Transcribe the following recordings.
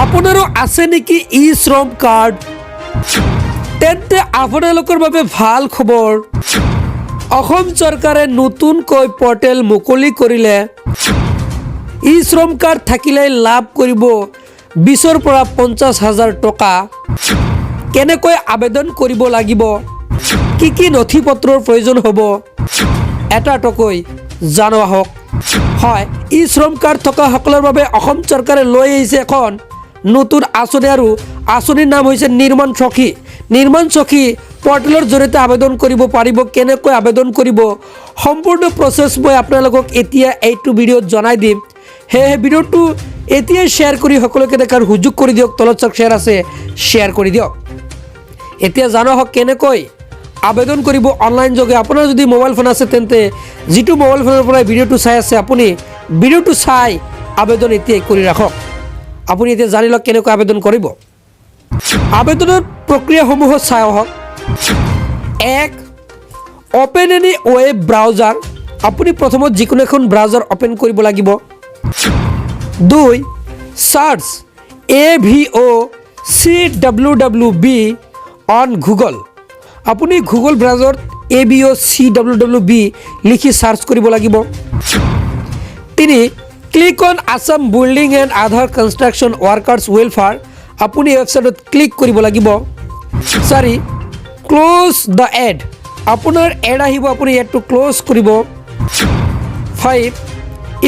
আপোনাৰো আছে নেকি ই শ্ৰম কাৰ্ড? তেন্তে আপোনালোকৰ বাবে ভাল খবৰ। অসম চৰকাৰে নতুনকৈ পৰ্টেল মুকলি কৰিলে। ই শ্ৰম কাৰ্ড থাকিলে লাভ কৰিব 20ৰ পৰা 50,000 টকা। কেনেকৈ আবেদন কৰিব লাগিব, কি কি নথি পত্ৰৰ প্ৰয়োজন হ'ব, এটা এটাকৈ জানো আহক। হয়, ই শ্ৰম কাৰ্ড থকা সকলৰ বাবে অসম চৰকাৰে লৈ আহিছে এখন নতুন আঁচনি, আৰু আঁচনিৰ নাম হৈছে নিৰ্মাণ সখী। নিৰ্মাণ সখী পৰ্টেলৰ জৰিয়তে আবেদন কৰিব পাৰিব। কেনেকৈ আবেদন কৰিব সম্পূৰ্ণ প্ৰচেছ মই আপোনালোকক এতিয়া এইটো ভিডিঅ'ত জনাই দিম। সেয়েহে ভিডিঅ'টো এতিয়াই শ্বেয়াৰ কৰি সকলোকে দেখাৰ সুযোগ কৰি দিয়ক। তলত চাওক শ্বেয়াৰ আছে, শ্বেয়াৰ কৰি দিয়ক। এতিয়া জানো আহক কেনেকৈ আবেদন কৰিব অনলাইন যোগে। আপোনাৰ যদি মোবাইল ফোন আছে তেন্তে যিটো মোবাইল ফোনৰ পৰা ভিডিঅ'টো চাই আছে আপুনি ভিডিঅ'টো চাই আবেদন এতিয়াই কৰি ৰাখক। আপুনি এতিয়া জানি লওক কেনেকৈ আবেদন কৰিব। আবেদনৰ প্ৰক্ৰিয়াসমূহ চাই আহক। 1. Open any web browser. আপুনি প্ৰথমত যিকোনো এখন ব্ৰাউজাৰ অপেন কৰিব লাগিব। 2. Search AVOCWWB on Google. আপুনি গুগল ব্ৰাউজাৰত AVOCWWB লিখি চাৰ্চ কৰিব লাগিব। 3. Click on Assam building and other construction workers welfare. আপুনি এই ৱেবছাইটত ক্লিক কৰিব লাগিব। 4. Close the ad. আপোনাৰ এড আহিব, আপুনি এডটো ক্ল'জ কৰিব। 5.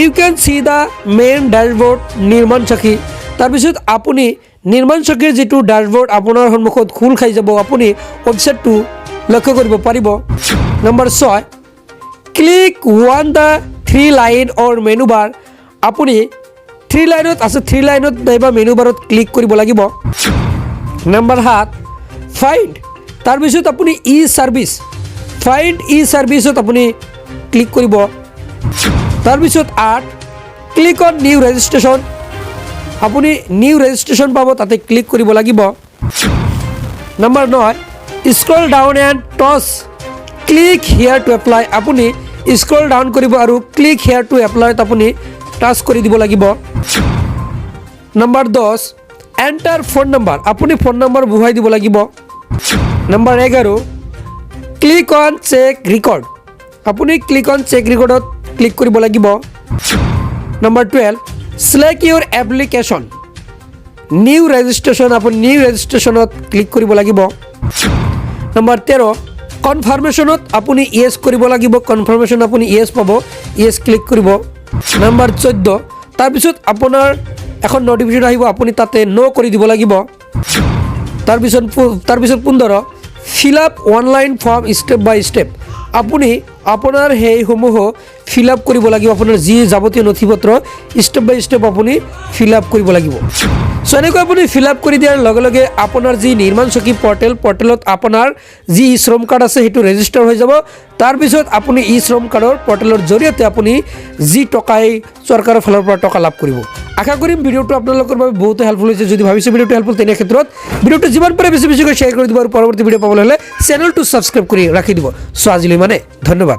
You can see the main dashboard Nirman Sakhi. তাৰপিছত আপুনি নিৰ্মাণ সখীৰ যিটো ডেশ্ববৰ্ড আপোনাৰ সন্মুখত খোল খাই যাব, আপুনি ৱেবছাইটটো লক্ষ্য কৰিব পাৰিব। Number 6. Click on the 3 line or menu bar. আপুনি 3 লাইনত আছে, 3 লাইনত নাইবা মেনু বাৰত ক্লিক কৰিব লাগিব। নম্বৰ 7. ফাইণ্ড। তাৰপিছত আপুনি ই ছাৰ্ভিচ, ফাইণ্ড ই ছাৰ্ভিচত আপুনি ক্লিক কৰিব। তাৰপিছত 8. Click on new registration. আপুনি নিউ ৰেজিষ্ট্ৰেশ্যন পাব, তাতে ক্লিক কৰিব লাগিব। Number 9. Scroll down and touch click here to apply. আপুনি স্ক্ৰল ডাউন কৰিব আৰু ক্লিক হিয়াৰ টু এপ্লাইত আপুনি টাচ কৰি দিব লাগিব। নম্বৰ 10. Enter phone number. আপুনি ফোন নম্বৰ বহুৱাই দিব লাগিব। Number 11. Click on check record. আপুনি ক্লিক অন চেক ৰেকৰ্ডত ক্লিক কৰিব লাগিব। Number 12. Select your application new registration. আপুনি নিউ ৰেজিষ্ট্ৰেশ্যনত ক্লিক কৰিব লাগিব। নম্বৰ 13. কনফাৰ্মেশ্যনত আপুনি য়েছ কৰিব লাগিব। কনফাৰ্মেশ্যন আপুনি য়েছ পাব, য়েছ ক্লিক কৰিব। নম্বৰ 14. তাৰপিছত আপোনাৰ এখন নটিফিকেশ্যন আহিব, আপুনি তাতে ন' কৰি দিব লাগিব। তাৰপিছত 15. Fill up online form step by step. আপুনি আপোনাৰ সেইসমূহ ফিল আপ কৰিব লাগিব। আপোনাৰ যি যাৱতীয় নথি পত্ৰ ষ্টেপ বাই ষ্টেপ আপুনি ফিল আপ কৰিব লাগিব। চ' এনেকৈ আপুনি ফিল আপ কৰি দিয়াৰ লগে লগে আপোনাৰ যি নিৰ্মাণ সখী পৰ্টেলত আপোনাৰ যি ই শ্ৰম কাৰ্ড আছে সেইটো ৰেজিষ্টাৰ হৈ যাব। তাৰপিছত আপুনি ই শ্ৰম কাৰ্ডৰ পৰ্টেলৰ জৰিয়তে আপুনি যি টকাই চৰকাৰৰ ফালৰ পৰা টকা লাভ কৰিব। আশা কৰিম ভিডিঅ'টো আপোনালোকৰ বাবে বহুত হেল্পফুল হৈছে। যদি ভাবিছে ভিডিঅ'টো হেল্পফুল, তেনে ক্ষেত্ৰত ভিডিঅ'টো যিমান পাৰে বেছি বেছিকৈ শ্বেয়াৰ কৰি দিব আৰু পৰৱৰ্তী ভিডিঅ' পাবলৈ হ'লে চেনেলটো ছাবস্ক্ৰাইব কৰি ৰাখি দিব। চ' আজিলৈ মানে ধন্যবাদ।